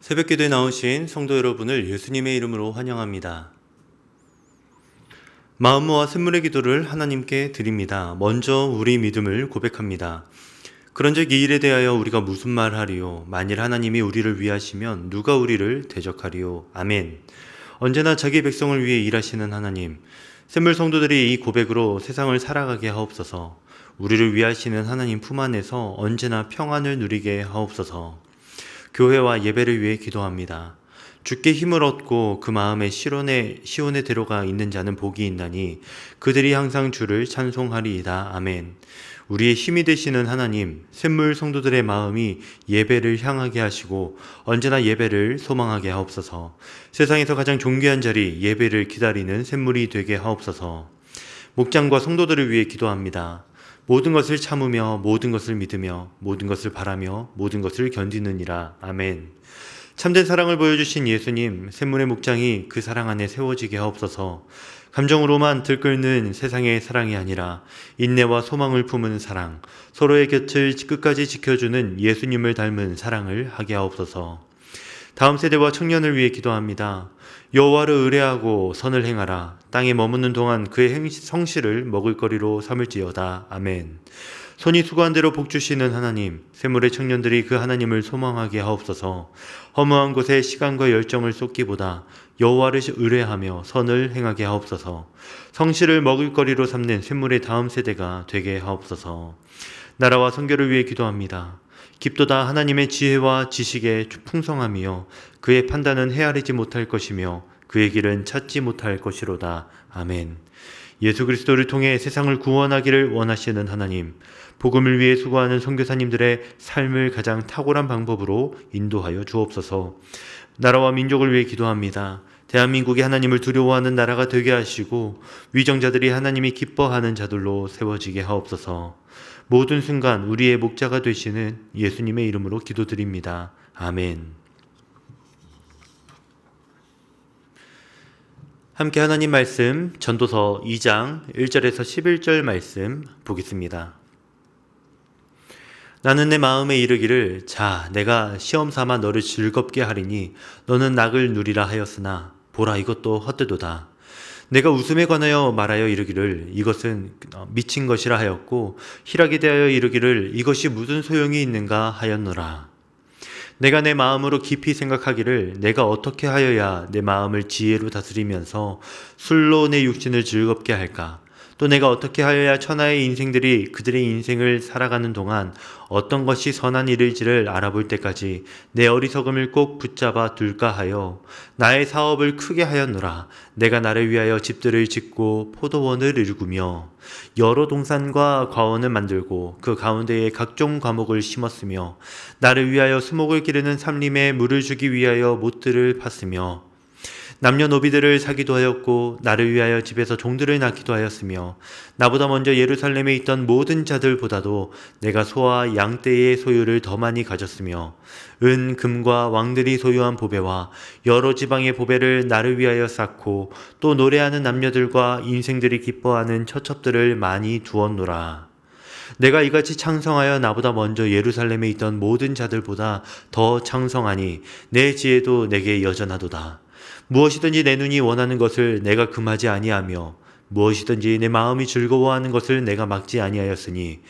새벽기도에 나오신 성도 여러분을 예수님의 이름으로 환영합니다. 마음 모아 샘물의 기도를 하나님께 드립니다. 먼저 우리 믿음을 고백합니다. 그런즉 이 일에 대하여 우리가 무슨 말하리요? 만일 하나님이 우리를 위하시면 누가 우리를 대적하리요? 아멘. 언제나 자기 백성을 위해 일하시는 하나님, 샘물 성도들이 이 고백으로 세상을 살아가게 하옵소서. 우리를 위하시는 하나님 품 안에서 언제나 평안을 누리게 하옵소서. 교회와 예배를 위해 기도합니다. 주께 힘을 얻고 그 마음에 시온에 들어가 있는 자는 복이 있나니 그들이 항상 주를 찬송하리이다. 아멘. 우리의 힘이 되시는 하나님, 샘물 성도들의 마음이 예배를 향하게 하시고 언제나 예배를 소망하게 하옵소서. 세상에서 가장 존귀한 자리 예배를 기다리는 샘물이 되게 하옵소서. 목장과 성도들을 위해 기도합니다. 모든 것을 참으며 모든 것을 믿으며 모든 것을 바라며 모든 것을 견디느니라. 아멘. 참된 사랑을 보여주신 예수님, 샘물의 목장이 그 사랑 안에 세워지게 하옵소서. 감정으로만 들끓는 세상의 사랑이 아니라 인내와 소망을 품은 사랑, 서로의 곁을 끝까지 지켜주는 예수님을 닮은 사랑을 하게 하옵소서. 다음 세대와 청년을 위해 기도합니다. 여호와를 의뢰하고 선을 행하라. 땅에 머무는 동안 그의 성실을 먹을거리로 삼을지어다. 아멘. 손이 수고한 대로 복 주시는 하나님, 샘물의 청년들이 그 하나님을 소망하게 하옵소서. 허무한 곳에 시간과 열정을 쏟기보다 여호와를 의뢰하며 선을 행하게 하옵소서. 성실을 먹을거리로 삼는 샘물의 다음 세대가 되게 하옵소서. 나라와 선교를 위해 기도합니다. 깊도다 하나님의 지혜와 지식의 풍성함이요 그의 판단은 헤아리지 못할 것이며 그의 길은 찾지 못할 것이로다. 아멘. 예수 그리스도를 통해 세상을 구원하기를 원하시는 하나님, 복음을 위해 수고하는 선교사님들의 삶을 가장 탁월한 방법으로 인도하여 주옵소서. 나라와 민족을 위해 기도합니다. 대한민국이 하나님을 두려워하는 나라가 되게 하시고 위정자들이 하나님이 기뻐하는 자들로 세워지게 하옵소서. 모든 순간 우리의 목자가 되시는 예수님의 이름으로 기도드립니다. 아멘. 함께 하나님 말씀 전도서 2장 1절에서 11절 말씀 보겠습니다. 나는 내 마음에 이르기를 자 내가 시험 삼아 너를 즐겁게 하리니 너는 낙을 누리라 하였으나 보라 이것도 헛되도다. 내가 웃음에 관하여 말하여 이르기를 이것은 미친 것이라 하였고 희락에 대하여 이르기를 이것이 무슨 소용이 있는가 하였노라. 내가 내 마음으로 깊이 생각하기를 내가 어떻게 하여야 내 마음을 지혜로 다스리면서 술로 내 육신을 즐겁게 할까? 또 내가 어떻게 하여야 천하의 인생들이 그들의 인생을 살아가는 동안 어떤 것이 선한 일일지를 알아볼 때까지 내 어리석음을 꼭 붙잡아 둘까 하여 나의 사업을 크게 하였노라. 내가 나를 위하여 집들을 짓고 포도원을 일구며 여러 동산과 과원을 만들고 그 가운데에 각종 과목을 심었으며 나를 위하여 수목을 기르는 삼림에 물을 주기 위하여 못들을 팠으며 남녀노비들을 사기도 하였고 나를 위하여 집에서 종들을 낳기도 하였으며 나보다 먼저 예루살렘에 있던 모든 자들보다도 내가 소와 양떼의 소유를 더 많이 가졌으며 은, 금과 왕들이 소유한 보배와 여러 지방의 보배를 나를 위하여 쌓고 또 노래하는 남녀들과 인생들이 기뻐하는 처첩들을 많이 두었노라. 내가 이같이 창성하여 나보다 먼저 예루살렘에 있던 모든 자들보다 더 창성하니 내 지혜도 내게 여전하도다. 무엇이든지 내 눈이 원하는 것을 내가 금하지 아니하며 무엇이든지 내 마음이 즐거워하는 것을 내가 막지 아니하였으니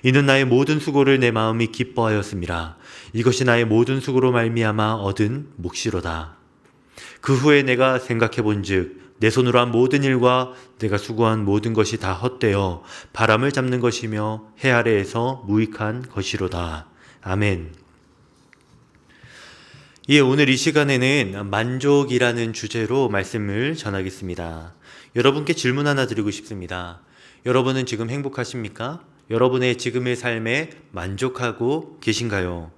이는 나의 모든 수고를 내 마음이 기뻐하였음이라. 이것이 나의 모든 수고로 말미암아 얻은 몫이로다. 그 후에 내가 생각해 본즉 내 손으로 한 모든 일과 내가 수고한 모든 것이 다 헛되어 바람을 잡는 것이며 해 아래에서 무익한 것이로다. 아멘. 오늘 이 시간에는 만족이라는 주제로 말씀을 전하겠습니다. 여러분께 질문 하나 드리고 싶습니다. 여러분은 지금 행복하십니까? 여러분의 지금의 삶에 만족하고 계신가요?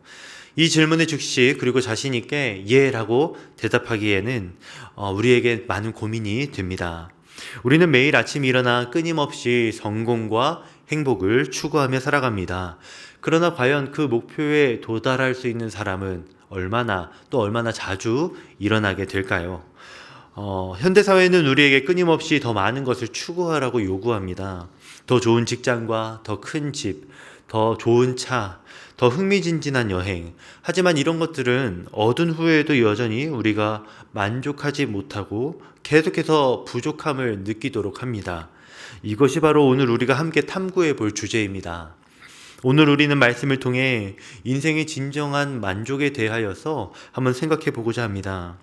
이 질문에 즉시 그리고 자신 있게 예라고 대답하기에는 우리에게 많은 고민이 됩니다. 우리는 매일 아침 일어나 끊임없이 성공과 행복을 추구하며 살아갑니다. 그러나 과연 그 목표에 도달할 수 있는 사람은 얼마나 자주 일어나게 될까요? 현대사회는 우리에게 끊임없이 더 많은 것을 추구하라고 요구합니다. 더 좋은 직장과 더 큰 집, 더 좋은 차, 더 흥미진진한 여행. 하지만 이런 것들은 얻은 후에도 여전히 우리가 만족하지 못하고 계속해서 부족함을 느끼도록 합니다. 이것이 바로 오늘 우리가 함께 탐구해 볼 주제입니다. 오늘 우리는 말씀을 통해 인생의 진정한 만족에 대하여서 한번 생각해 보고자 합니다.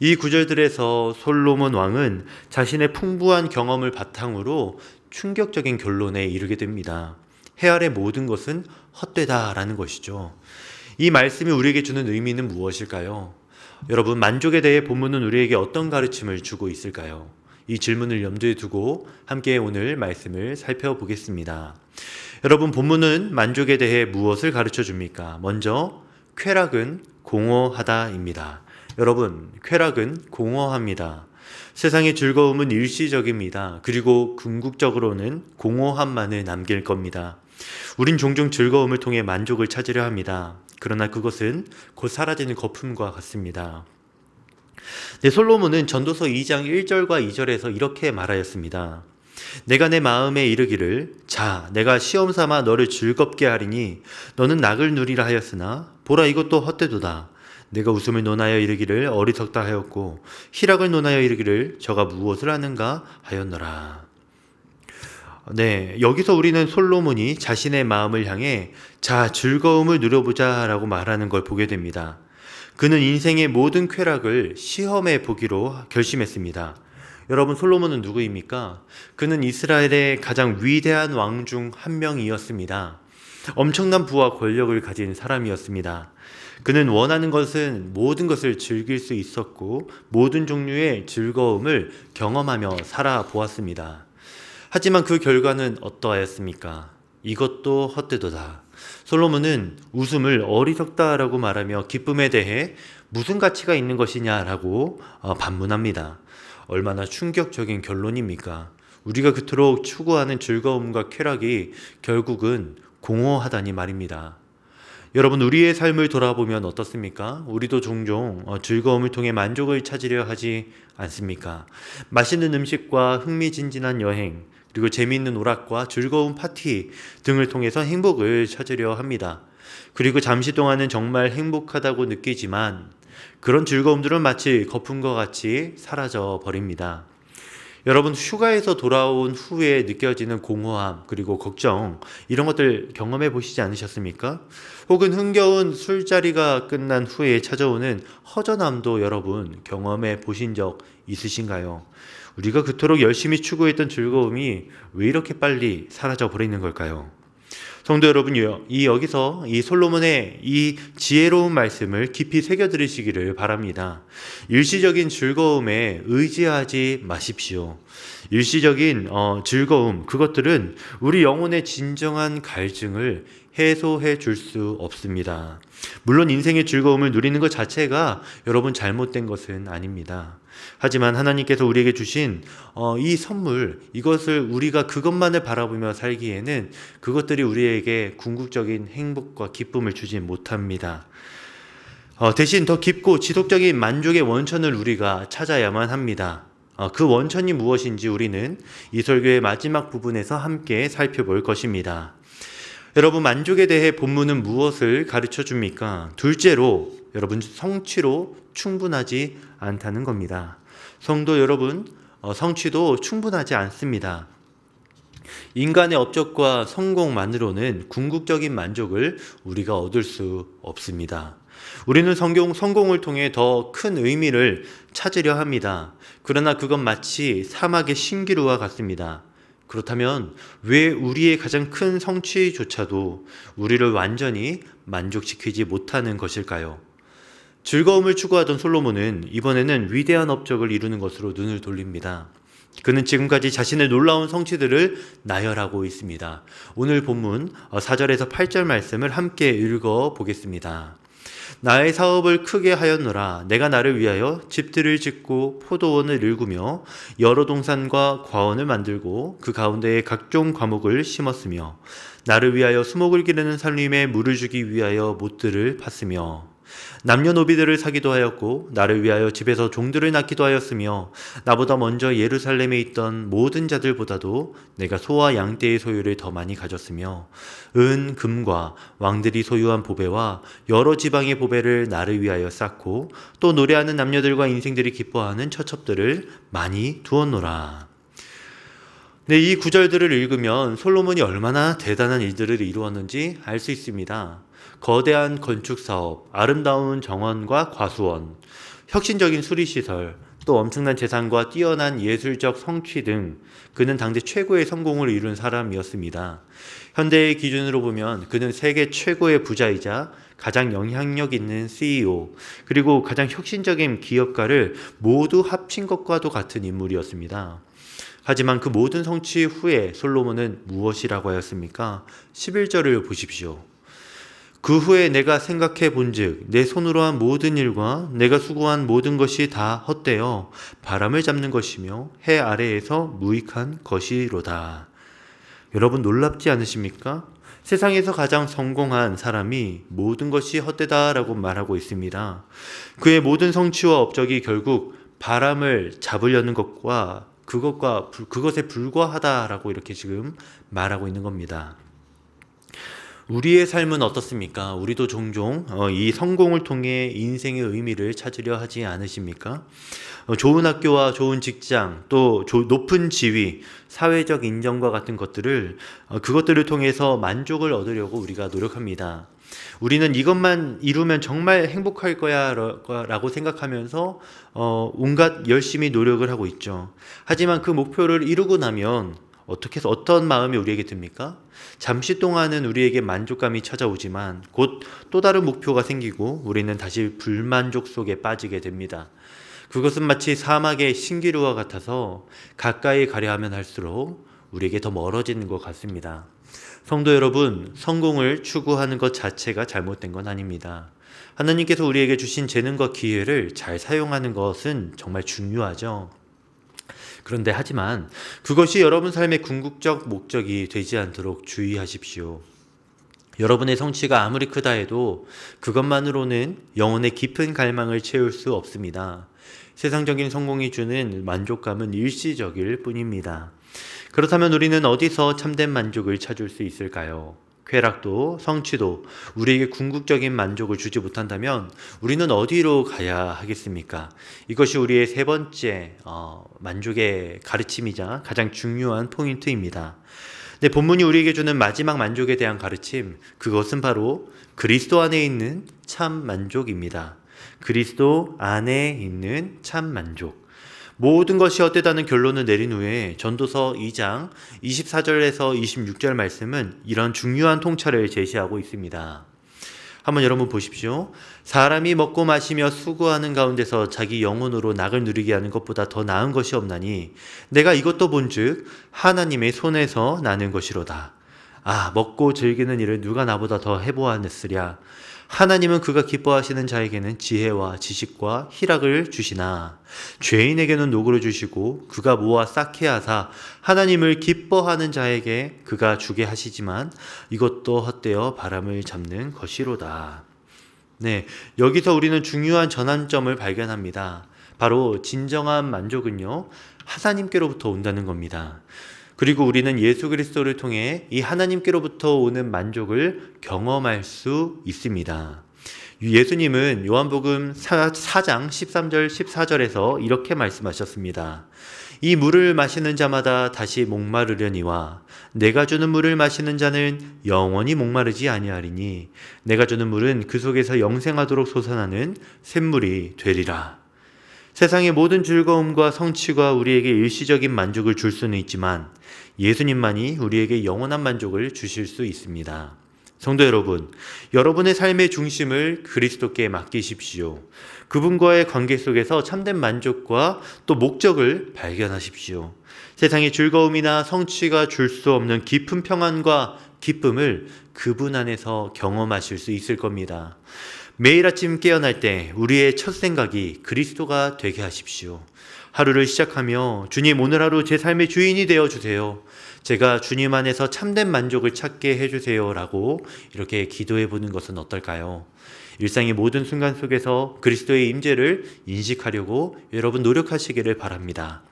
이 구절들에서 솔로몬 왕은 자신의 풍부한 경험을 바탕으로 충격적인 결론에 이르게 됩니다. 해 아래 모든 것은 헛되다라는 것이죠. 이 말씀이 우리에게 주는 의미는 무엇일까요? 여러분, 만족에 대해 본문은 우리에게 어떤 가르침을 주고 있을까요? 이 질문을 염두에 두고 함께 오늘 말씀을 살펴보겠습니다. 여러분, 본문은 만족에 대해 무엇을 가르쳐 줍니까? 먼저 쾌락은 공허하다입니다. 여러분, 쾌락은 공허합니다. 세상의 즐거움은 일시적입니다. 그리고 궁극적으로는 공허함만을 남길 겁니다. 우린 종종 즐거움을 통해 만족을 찾으려 합니다. 그러나 그것은 곧 사라지는 거품과 같습니다. 솔로몬은 전도서 2장 1절과 2절에서 이렇게 말하였습니다. 내가 내 마음에 이르기를 자 내가 시험 삼아 너를 즐겁게 하리니 너는 낙을 누리라 하였으나 보라 이것도 헛되도다. 내가 웃음을 논하여 이르기를 어리석다 하였고 희락을 논하여 이르기를 저가 무엇을 하는가 하였노라. 여기서 우리는 솔로몬이 자신의 마음을 향해 자 즐거움을 누려보자 라고 말하는 걸 보게 됩니다. 그는 인생의 모든 쾌락을 시험해 보기로 결심했습니다. 여러분, 솔로몬은 누구입니까? 그는 이스라엘의 가장 위대한 왕 중 한 명이었습니다. 엄청난 부와 권력을 가진 사람이었습니다. 그는 원하는 것은 모든 것을 즐길 수 있었고 모든 종류의 즐거움을 경험하며 살아보았습니다. 하지만 그 결과는 어떠하였습니까? 이것도 헛되도다. 솔로몬은 웃음을 어리석다라고 말하며 기쁨에 대해 무슨 가치가 있는 것이냐라고 반문합니다. 얼마나 충격적인 결론입니까? 우리가 그토록 추구하는 즐거움과 쾌락이 결국은 공허하다니 말입니다. 여러분, 우리의 삶을 돌아보면 어떻습니까? 우리도 종종 즐거움을 통해 만족을 찾으려 하지 않습니까? 맛있는 음식과 흥미진진한 여행, 그리고 재미있는 오락과 즐거운 파티 등을 통해서 행복을 찾으려 합니다. 그리고 잠시 동안은 정말 행복하다고 느끼지만 그런 즐거움들은 마치 거품과 같이 사라져 버립니다. 여러분, 휴가에서 돌아온 후에 느껴지는 공허함 그리고 걱정 이런 것들 경험해 보시지 않으셨습니까? 혹은 흥겨운 술자리가 끝난 후에 찾아오는 허전함도 여러분 경험해 보신 적 있으신가요? 우리가 그토록 열심히 추구했던 즐거움이 왜 이렇게 빨리 사라져 버리는 걸까요? 성도 여러분, 여기서 이 솔로몬의 이 지혜로운 말씀을 깊이 새겨 들으시기를 바랍니다. 일시적인 즐거움에 의지하지 마십시오. 일시적인 즐거움, 그것들은 우리 영혼의 진정한 갈증을 해소해 줄 수 없습니다. 물론 인생의 즐거움을 누리는 것 자체가 여러분 잘못된 것은 아닙니다. 하지만 하나님께서 우리에게 주신 이 선물, 이것을 우리가 그것만을 바라보며 살기에는 그것들이 우리에게 궁극적인 행복과 기쁨을 주지 못합니다. 대신 더 깊고 지속적인 만족의 원천을 우리가 찾아야만 합니다. 그 원천이 무엇인지 우리는 이 설교의 마지막 부분에서 함께 살펴볼 것입니다. 여러분, 만족에 대해 본문은 무엇을 가르쳐 줍니까? 둘째로, 여러분, 성취로 충분하지 않다는 겁니다. 성도 여러분, 성취도 충분하지 않습니다. 인간의 업적과 성공만으로는 궁극적인 만족을 우리가 얻을 수 없습니다. 우리는 성공을 통해 더 큰 의미를 찾으려 합니다. 그러나 그건 마치 사막의 신기루와 같습니다. 그렇다면 왜 우리의 가장 큰 성취조차도 우리를 완전히 만족시키지 못하는 것일까요? 즐거움을 추구하던 솔로몬은 이번에는 위대한 업적을 이루는 것으로 눈을 돌립니다. 그는 지금까지 자신의 놀라운 성취들을 나열하고 있습니다. 오늘 본문 4절에서 8절 말씀을 함께 읽어보겠습니다. 나의 사업을 크게 하였노라. 내가 나를 위하여 집들을 짓고 포도원을 일구며 여러 동산과 과원을 만들고 그 가운데에 각종 과목을 심었으며 나를 위하여 수목을 기르는 산림에 물을 주기 위하여 못들을 팠으며 남녀노비들을 사기도 하였고 나를 위하여 집에서 종들을 낳기도 하였으며 나보다 먼저 예루살렘에 있던 모든 자들보다도 내가 소와 양떼의 소유를 더 많이 가졌으며 은, 금과 왕들이 소유한 보배와 여러 지방의 보배를 나를 위하여 쌓고 또 노래하는 남녀들과 인생들이 기뻐하는 처첩들을 많이 두었노라. 네, 이 구절들을 읽으면 솔로몬이 얼마나 대단한 일들을 이루었는지 알 수 있습니다. 거대한 건축 사업, 아름다운 정원과 과수원, 혁신적인 수리시설, 또 엄청난 재산과 뛰어난 예술적 성취 등 그는 당대 최고의 성공을 이룬 사람이었습니다. 현대의 기준으로 보면 그는 세계 최고의 부자이자 가장 영향력 있는 CEO, 그리고 가장 혁신적인 기업가를 모두 합친 것과도 같은 인물이었습니다. 하지만 그 모든 성취 후에 솔로몬은 무엇이라고 하였습니까? 11절을 보십시오. 그 후에 내가 생각해 본즉 내 손으로 한 모든 일과 내가 수고한 모든 것이 다 헛되어 바람을 잡는 것이며 해 아래에서 무익한 것이로다. 여러분 놀랍지 않으십니까? 세상에서 가장 성공한 사람이 모든 것이 헛되다라고 말하고 있습니다. 그의 모든 성취와 업적이 결국 바람을 잡으려는 것과 그것에 불과하다라고 이렇게 지금 말하고 있는 겁니다. 우리의 삶은 어떻습니까? 우리도 종종 이 성공을 통해 인생의 의미를 찾으려 하지 않으십니까? 좋은 학교와 좋은 직장, 또 높은 지위, 사회적 인정과 같은 그것들을 통해서 만족을 얻으려고 우리가 노력합니다. 우리는 이것만 이루면 정말 행복할 거야 라고 생각하면서 온갖 열심히 노력을 하고 있죠. 하지만 그 목표를 이루고 나면 어떤 마음이 우리에게 듭니까? 잠시 동안은 우리에게 만족감이 찾아오지만 곧 또 다른 목표가 생기고 우리는 다시 불만족 속에 빠지게 됩니다. 그것은 마치 사막의 신기루와 같아서 가까이 가려 하면 할수록 우리에게 더 멀어지는 것 같습니다. 성도 여러분, 성공을 추구하는 것 자체가 잘못된 건 아닙니다. 하나님께서 우리에게 주신 재능과 기회를 잘 사용하는 것은 정말 중요하죠. 그런데 하지만 그것이 여러분 삶의 궁극적 목적이 되지 않도록 주의하십시오. 여러분의 성취가 아무리 크다 해도 그것만으로는 영혼의 깊은 갈망을 채울 수 없습니다. 세상적인 성공이 주는 만족감은 일시적일 뿐입니다. 그렇다면 우리는 어디서 참된 만족을 찾을 수 있을까요? 쾌락도 성취도 우리에게 궁극적인 만족을 주지 못한다면 우리는 어디로 가야 하겠습니까? 이것이 우리의 세 번째 만족의 가르침이자 가장 중요한 포인트입니다. 네, 본문이 우리에게 주는 마지막 만족에 대한 가르침, 그것은 바로 그리스도 안에 있는 참 만족입니다. 그리스도 안에 있는 참 만족. 모든 것이 헛되다는 결론을 내린 후에 전도서 2장 24절에서 26절 말씀은 이런 중요한 통찰을 제시하고 있습니다. 한번 여러분 보십시오. 사람이 먹고 마시며 수고하는 가운데서 자기 영혼으로 낙을 누리게 하는 것보다 더 나은 것이 없나니 내가 이것도 본즉 하나님의 손에서 나는 것이로다. 먹고 즐기는 일을 누가 나보다 더 해보았으랴. 하나님은 그가 기뻐하시는 자에게는 지혜와 지식과 희락을 주시나 죄인에게는 노고를 주시고 그가 모아 쌓게 하사 하나님을 기뻐하는 자에게 그가 주게 하시지만 이것도 헛되어 바람을 잡는 것이로다. 네, 여기서 우리는 중요한 전환점을 발견합니다. 바로 진정한 만족은요, 하나님께로부터 온다는 겁니다. 그리고 우리는 예수 그리스도를 통해 이 하나님께로부터 오는 만족을 경험할 수 있습니다. 예수님은 요한복음 4장 13절 14절에서 이렇게 말씀하셨습니다. 이 물을 마시는 자마다 다시 목마르려니와 내가 주는 물을 마시는 자는 영원히 목마르지 아니하리니 내가 주는 물은 그 속에서 영생하도록 솟아나는 샘물이 되리라. 세상의 모든 즐거움과 성취가 우리에게 일시적인 만족을 줄 수는 있지만 예수님만이 우리에게 영원한 만족을 주실 수 있습니다. 성도 여러분, 여러분의 삶의 중심을 그리스도께 맡기십시오. 그분과의 관계 속에서 참된 만족과 또 목적을 발견하십시오. 세상의 즐거움이나 성취가 줄 수 없는 깊은 평안과 기쁨을 그분 안에서 경험하실 수 있을 겁니다. 매일 아침 깨어날 때 우리의 첫 생각이 그리스도가 되게 하십시오. 하루를 시작하며 주님, 오늘 하루 제 삶의 주인이 되어 주세요. 제가 주님 안에서 참된 만족을 찾게 해주세요 라고 이렇게 기도해 보는 것은 어떨까요? 일상의 모든 순간 속에서 그리스도의 임재를 인식하려고 여러분 노력하시기를 바랍니다.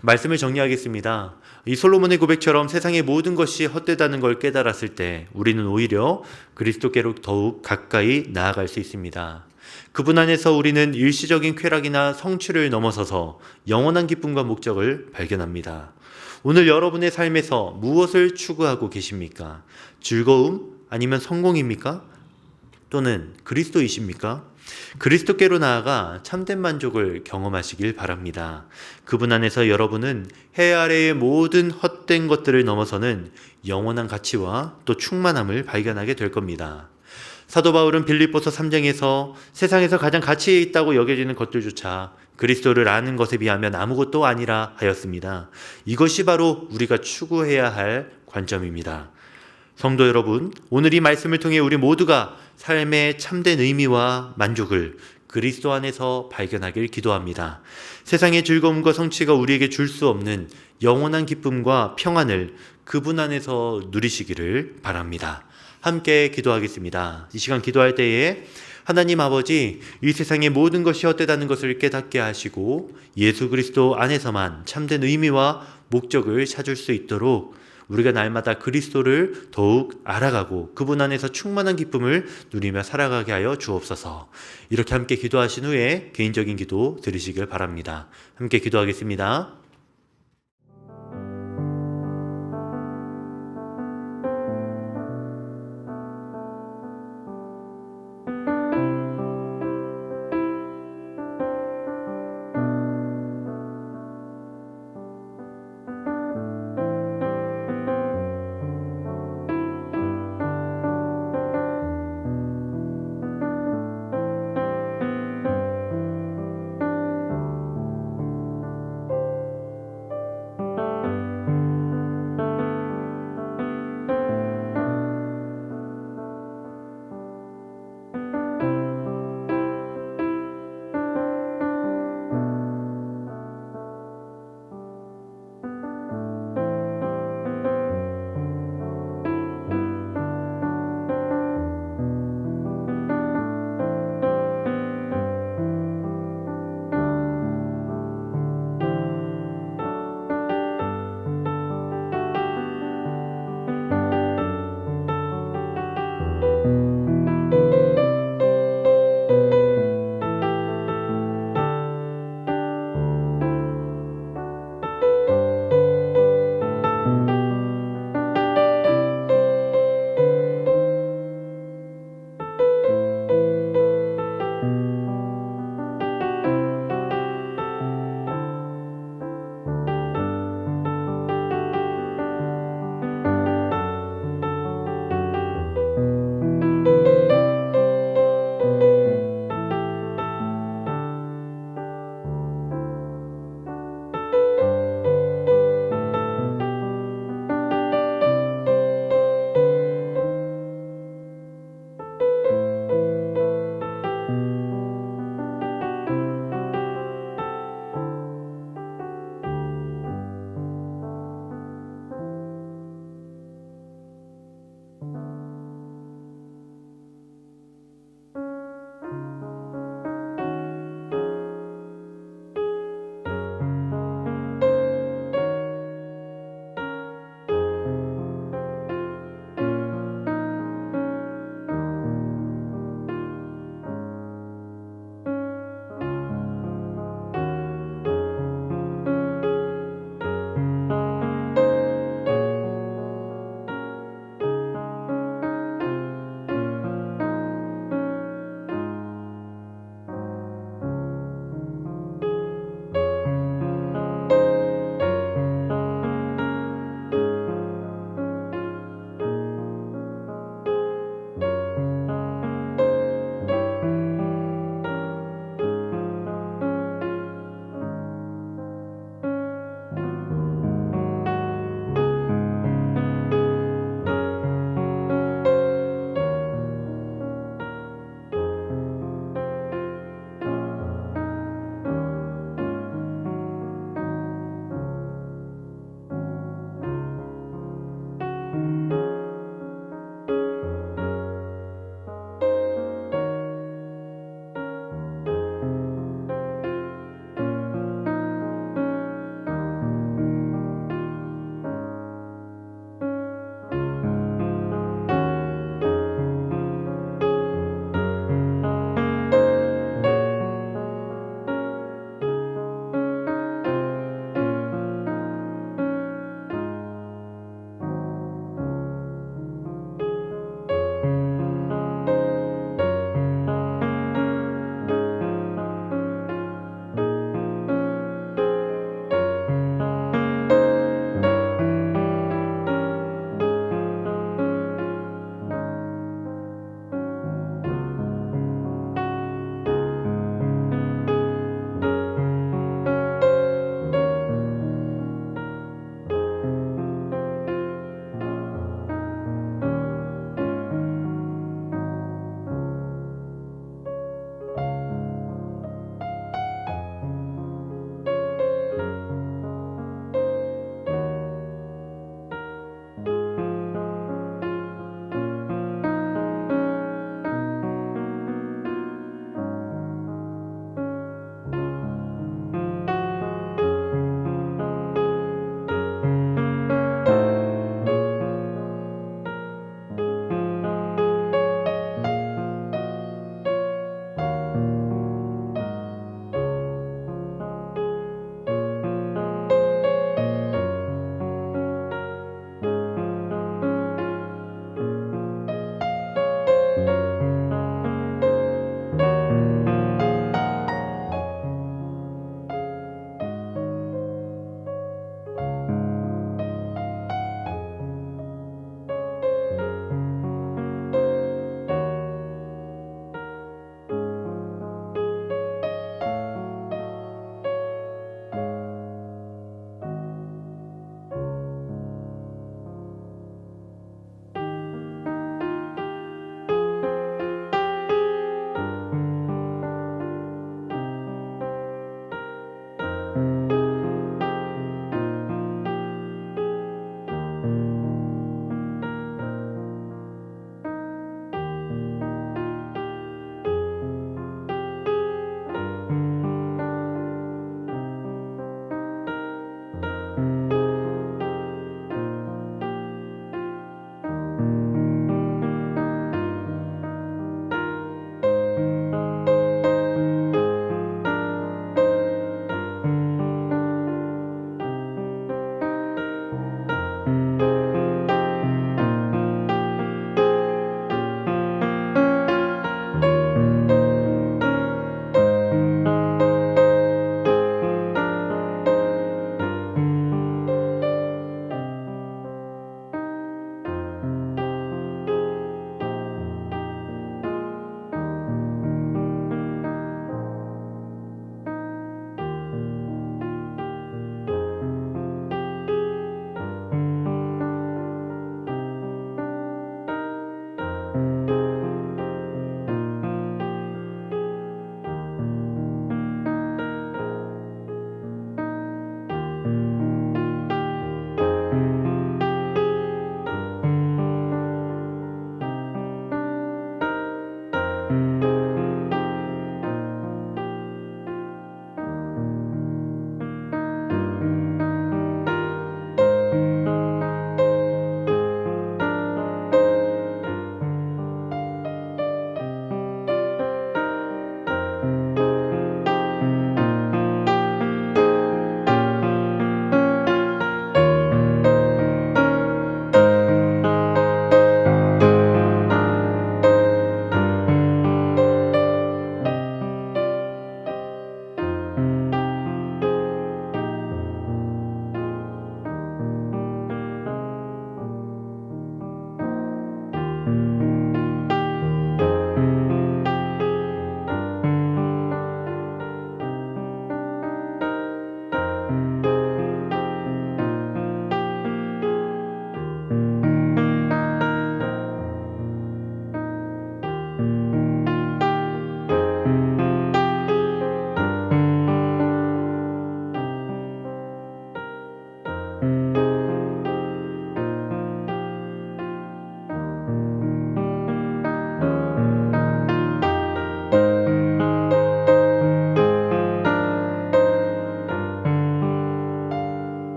말씀을 정리하겠습니다. 이 솔로몬의 고백처럼 세상의 모든 것이 헛되다는 걸 깨달았을 때 우리는 오히려 그리스도께로 더욱 가까이 나아갈 수 있습니다. 그분 안에서 우리는 일시적인 쾌락이나 성취를 넘어서서 영원한 기쁨과 목적을 발견합니다. 오늘 여러분의 삶에서 무엇을 추구하고 계십니까? 즐거움? 아니면 성공입니까? 또는 그리스도이십니까? 그리스도께로 나아가 참된 만족을 경험하시길 바랍니다. 그분 안에서 여러분은 해 아래의 모든 헛된 것들을 넘어서는 영원한 가치와 또 충만함을 발견하게 될 겁니다. 사도 바울은 빌립보서 3장에서 세상에서 가장 가치 있다고 여겨지는 것들조차 그리스도를 아는 것에 비하면 아무것도 아니라 하였습니다. 이것이 바로 우리가 추구해야 할 관점입니다. 성도 여러분, 오늘 이 말씀을 통해 우리 모두가 삶의 참된 의미와 만족을 그리스도 안에서 발견하길 기도합니다. 세상의 즐거움과 성취가 우리에게 줄 수 없는 영원한 기쁨과 평안을 그분 안에서 누리시기를 바랍니다. 함께 기도하겠습니다. 이 시간 기도할 때에 하나님 아버지, 이 세상의 모든 것이 헛되다는 것을 깨닫게 하시고 예수 그리스도 안에서만 참된 의미와 목적을 찾을 수 있도록 우리가 날마다 그리스도를 더욱 알아가고 그분 안에서 충만한 기쁨을 누리며 살아가게 하여 주옵소서. 이렇게 함께 기도하신 후에 개인적인 기도 드리시길 바랍니다. 함께 기도하겠습니다.